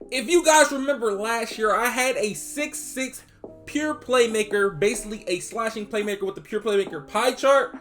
If you guys remember last year, I had a 6'6" pure playmaker, basically a slashing playmaker with the pure playmaker pie chart,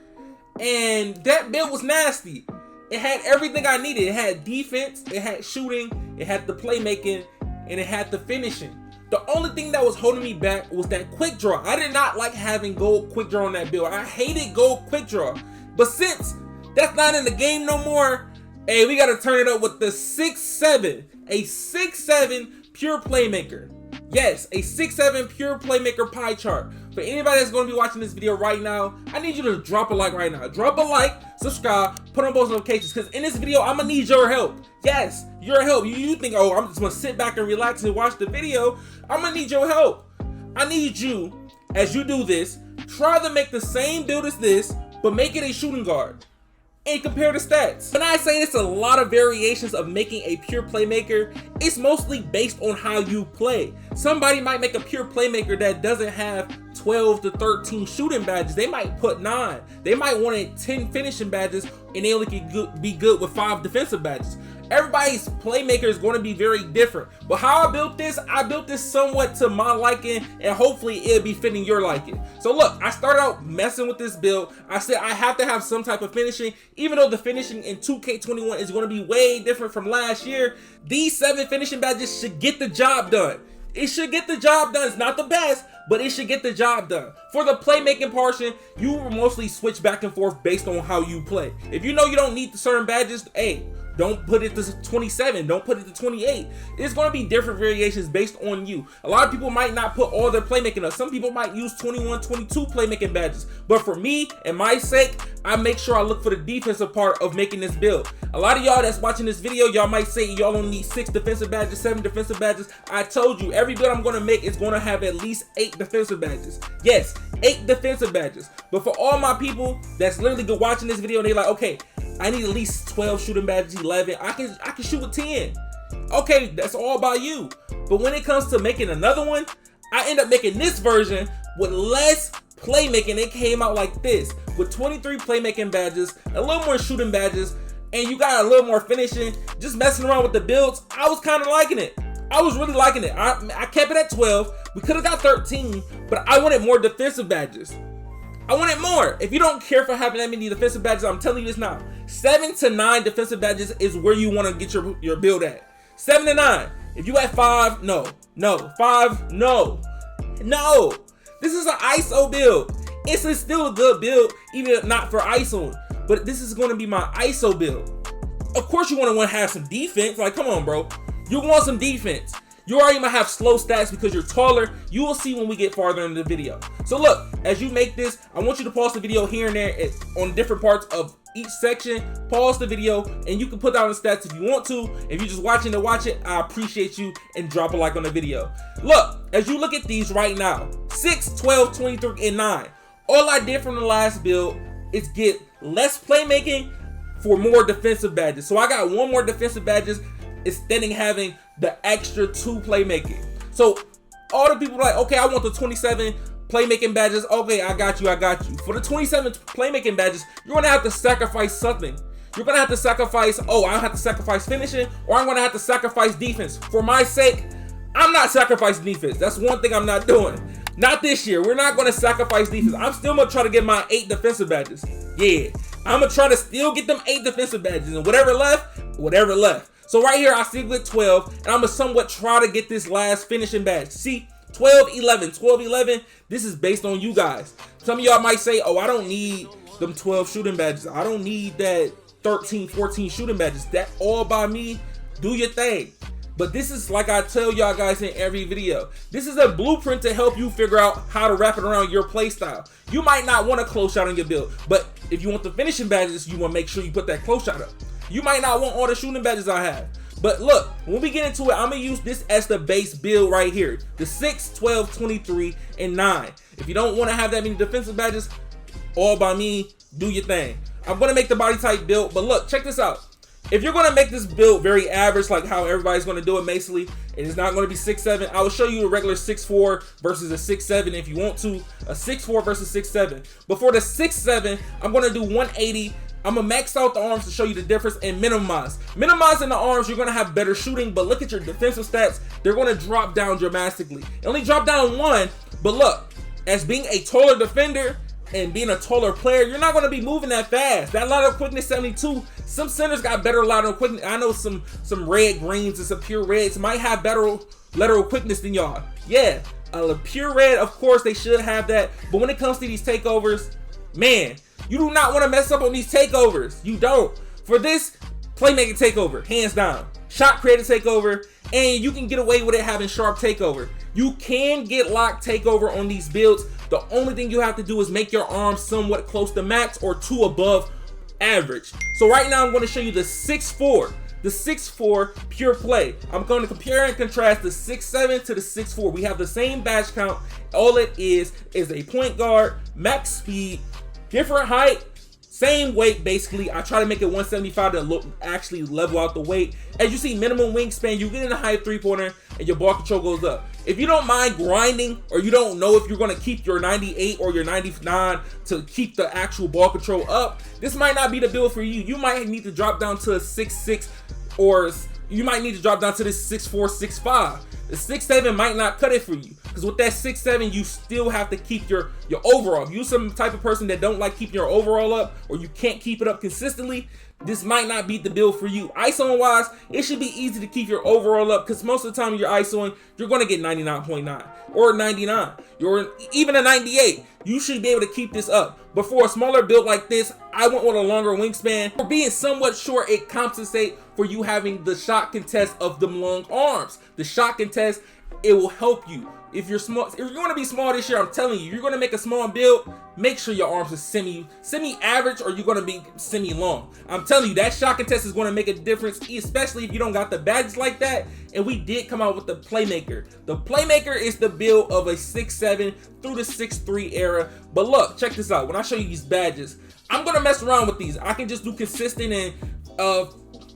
and that build was nasty. It had everything I needed. It had defense, it had shooting, it had the playmaking, and it had the finishing. The only thing that was holding me back was that quick draw. I did not like having gold quick draw on that build. I hated gold quick draw. But since that's not in the game no more, hey, we gotta turn it up with the 6'7", a 6'7" pure playmaker. Yes, a 6'7" pure playmaker pie chart. For anybody that's gonna be watching this video right now, I need you to drop a like right now. Drop a like, subscribe, put on post notifications, because in this video, I'm gonna need your help. Yes, your help. You think, oh, I'm just gonna sit back and relax and watch the video. I'm gonna need your help. I need you, as you do this, try to make the same build as this, but make it a shooting guard. And compare the stats. When I say it's a lot of variations of making a pure playmaker, it's mostly based on how you play. Somebody might make a pure playmaker that doesn't have 12 to 13 shooting badges. They might put 9. They might want 10 finishing badges, and they only can be good with 5 defensive badges. Everybody's playmaker is going to be very different. But how I built this somewhat to my liking, and hopefully it'll be fitting your liking. So look, I started out messing with this build. I said I have to have some type of finishing, even though the finishing in 2K21 is going to be way different from last year. These 7 finishing badges should get the job done. It should get the job done. It's not the best, but it should get the job done. For the playmaking portion, you will mostly switch back and forth based on how you play. If you know you don't need the certain badges, hey, don't put it to 27, don't put it to 28. It's going to be different variations based on you. A lot of people might not put all their playmaking up. Some people might use 21, 22 playmaking badges. But for me and my sake, I make sure I look for the defensive part of making this build. A lot of y'all that's watching this video, y'all might say y'all don't need 6 defensive badges, 7 defensive badges. I told you, every build I'm going to make is going to have at least 8 defensive badges. Yes, 8 defensive badges. But for all my people that's literally good watching this video and they're like, okay, I need at least 12 shooting badges, 11. I can shoot with 10. Okay, that's all by you. But when it comes to making another one, I end up making this version with less playmaking. It came out like this, with 23 playmaking badges, a little more shooting badges, and you got a little more finishing. Just messing around with the builds, I was kind of liking it. I was really liking it. I kept it at 12. We could have got 13, but I wanted more defensive badges. I wanted more. If you don't care for having that many defensive badges, I'm telling you this now. 7 to 9 defensive badges is where you want to get your build at. 7 to 9. If you at 5, no. 5, no. This is an ISO build. It's still a good build, even if not for ISO. But this is going to be my ISO build. Of course you want to have some defense. Like, come on, bro. You want some defense. You already might have slow stats because you're taller. You will see when we get farther into the video. So look, as you make this, I want you to pause the video here and there on different parts of each section. Pause the video and you can put down the stats if you want to. If you're just watching to watch it, I appreciate you, and drop a like on the video. Look, as you look at these right now, 6, 12, 23, and 9. All I did from the last build is get less playmaking for more defensive badges. So I got 1 more defensive badges instead of having the extra 2 playmaking. So all the people are like, okay, I want the 27 playmaking badges. Okay, I got you. For the 27 playmaking badges, you're gonna have to sacrifice something. You're gonna have to sacrifice, I have to sacrifice finishing, or I'm gonna have to sacrifice defense. For my sake, I'm not sacrificing defense. That's one thing I'm not doing. Not this year. We're not gonna sacrifice defense. I'm still gonna try to get my 8 defensive badges. Yeah, I'm gonna try to still get them 8 defensive badges, and whatever left. So right here, I stick with 12, and I'm gonna somewhat try to get this last finishing badge. See, 12, 11. This is based on you guys. Some of y'all might say, oh, I don't need them 12 shooting badges. I don't need that 13, 14 shooting badges. That all by me. Do your thing. But this is, like I tell y'all guys in every video, this is a blueprint to help you figure out how to wrap it around your play style. You might not want a close shot on your build, but if you want the finishing badges, you want to make sure you put that close shot up. You might not want all the shooting badges I have. But look, when we get into it, I'm going to use this as the base build right here. The 6, 12, 23, and 9. If you don't want to have that many defensive badges, all by me, do your thing. I'm going to make the body type build, but look, check this out. If you're going to make this build very average, like how everybody's going to do it basically, and it's not going to be 6'7", I will show you a regular 6'4" versus a 6'7" if you want to. A 6'4" versus 6'7". But for the 6'7", I'm going to do 180. I'm gonna max out the arms to show you the difference and minimize. Minimizing the arms, you're gonna have better shooting, but look at your defensive stats. They're gonna drop down dramatically. It only dropped down 1, but look, as being a taller defender and being a taller player, you're not gonna be moving that fast. That lateral quickness 72, some centers got better lateral quickness. I know some red greens and some pure reds might have better lateral quickness than y'all. Yeah, a pure red, of course they should have that, but when it comes to these takeovers, man, you do not want to mess up on these takeovers. You don't. For this playmaking takeover, hands down, shot creator takeover, and you can get away with it having sharp takeover. You can get locked takeover on these builds. The only thing you have to do is make your arms somewhat close to max or 2 above average. So right now I'm going to show you the 6'4", the 6'4" pure play. I'm going to compare and contrast the 6'7" to the 6'4". We have the same badge count. All it is a point guard, max speed, different height, same weight basically. I try to make it 175 to actually level out the weight. As you see, minimum wingspan, you get in a high 3-pointer and your ball control goes up. If you don't mind grinding, or you don't know if you're going to keep your 98 or your 99 to keep the actual ball control up, this might not be the build for you. You might need to drop down to a 6'6", or you might need to drop down to this 6'4", 6'5". The 6'7" might not cut it for you, because with that 6'7", you still have to keep your overall. If you're some type of person that don't like keeping your overall up, or you can't keep it up consistently, this might not be the build for you. ISOing wise, it should be easy to keep your overall up, because most of the time when you're ISOing, you're going to get 99.9 or 99, or even a 98. You should be able to keep this up. But for a smaller build like this, I went with a longer wingspan. For being somewhat short, it compensates for you having the shot contest of them long arms. The shot contest, it will help you. If you're small, if you're going to be small this year, I'm telling you, you're going to make a small build, make sure your arms are semi-average, or you're going to be semi-long. I'm telling you, that shot contest is going to make a difference, especially if you don't got the badges like that. And we did come out with the Playmaker. The Playmaker is the build of a 6'7" through the 6'3" era. But look, check this out. When I show you these badges, I'm going to mess around with these. I can just do consistent and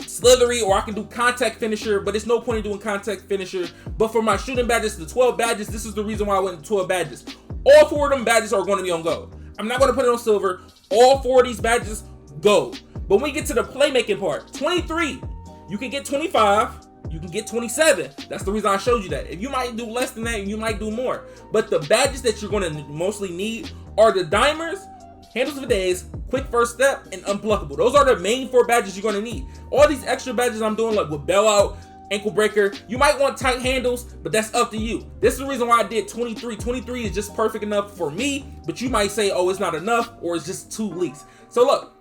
slithery, or I can do contact finisher, but it's no point in doing contact finisher. But for my shooting badges, the 12 badges, this is the reason why I went to 12 badges. All 4 of them badges are going to be on gold. I'm not going to put it on silver. All 4 of these badges, gold. But when we get to the playmaking part, 23, you can get 25, you can get 27. That's the reason I showed you that. If you might do less than that, you might do more. But the badges that you're going to mostly need are the dimers, handles of days, quick first step, and unblockable. Those are the main 4 badges you're going to need. All these extra badges I'm doing, like with bailout, ankle breaker, you might want tight handles, but that's up to you. This is the reason why I did 23. 23 is just perfect enough for me, but you might say, oh, it's not enough, or it's just too least. So look,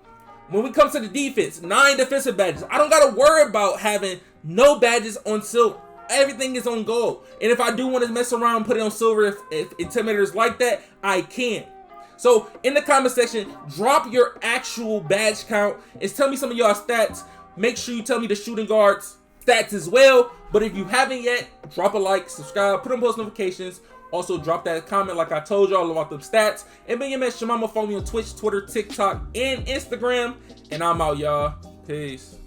when we come to the defense, 9 defensive badges. I don't got to worry about having no badges on silver. Everything is on gold. And if I do want to mess around and put it on silver, if Intimidators like that, I can. So in the comment section, drop your actual badge count and tell me some of y'all stats. Make sure you tell me the shooting guards stats as well. But if you haven't yet, drop a like, subscribe, put on post notifications. Also drop that comment like I told y'all about them stats. And be your man ChaMoma. Follow me on Twitch, Twitter, TikTok, and Instagram. And I'm out, y'all. Peace.